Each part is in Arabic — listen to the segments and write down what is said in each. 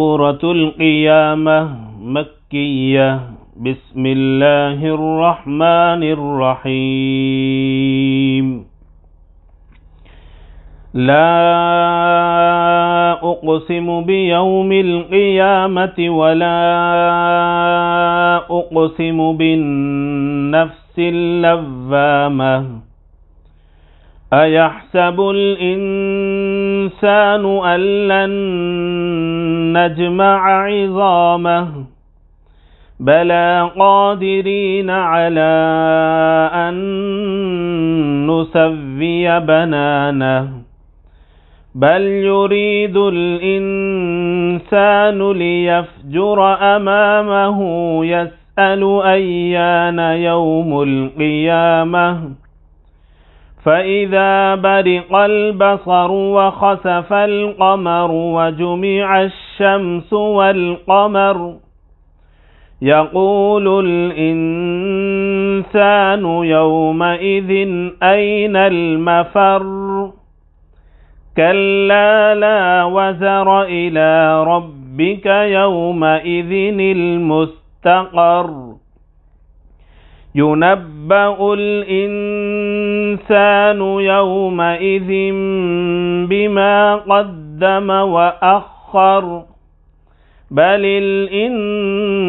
سورة القيامة مكية. بسم الله الرحمن الرحيم. لا أقسم بيوم القيامة ولا أقسم بالنفس اللوامة أيحسب الإنسان أن لن نجمع عظامه بلى قادرين على أن نسوي بنانه بل يريد الإنسان ليفجر أمامه يسأل أيان يوم القيامة فإذا برق البصر وخسف القمر وجمع الشمس والقمر يقول الإنسان يومئذ أين المفر كلا لا وزر إلى ربك يومئذ المستقر ينبأ الإنسان يومئذ بما قدم وأخر بل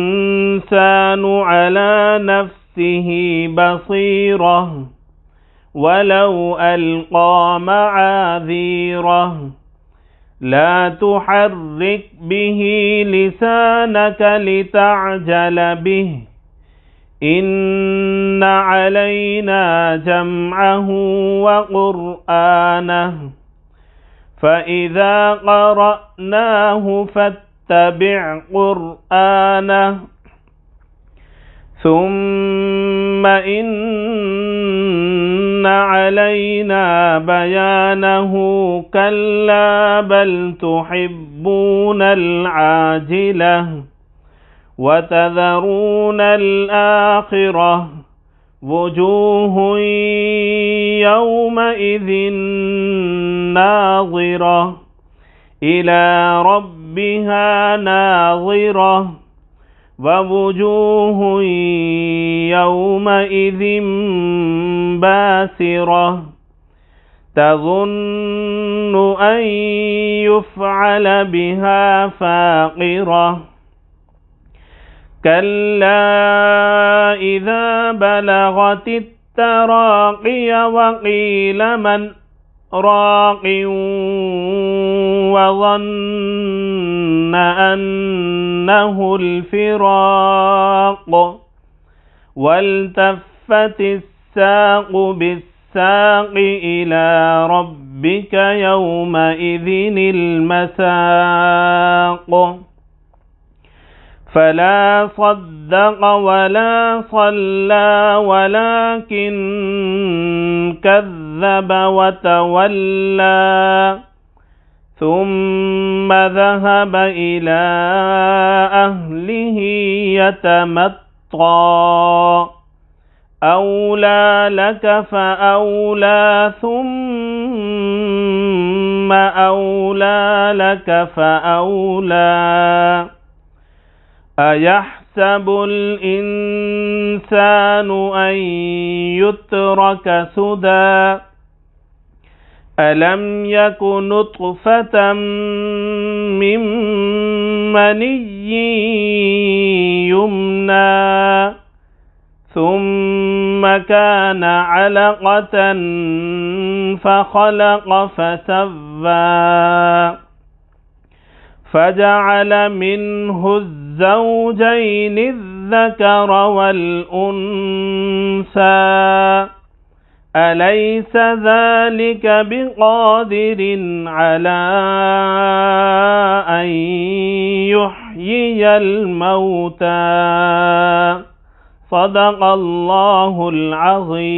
الإنسان على نفسه بصيرة ولو ألقى معاذيره لا تحرك به لسانك لتعجل به إن علينا جمعه وقرآنه فإذا قرأناه فاتبع قرآنه ثم إن علينا بيانه كلا بل تحبون العاجلة وتذرون الآخرة وجوه يومئذ ناظرة إلى ربها ناظرة ووجوه يومئذ باسرة تظن أن يفعل بها فاقرة كلا إذا بلغت التراقي وقيل من راق وظن أنه الفراق والتفت الساق بالساق إلى ربك يومئذ المساق فلا صدق ولا صلى ولكن كذب وتولى ثم ذهب إلى أهله يتمطى أولى لك فأولى ثم أولى لك فأولى أيحسب الإنسان أن يترك سدى ألم يك نطفة من مني يمنى ثم كان علقة فخلق فسوى فجعل منه الزوجين الذكر والأنثى أليس ذلك بقادر على أن يحيي الموتى صدق الله العظيم.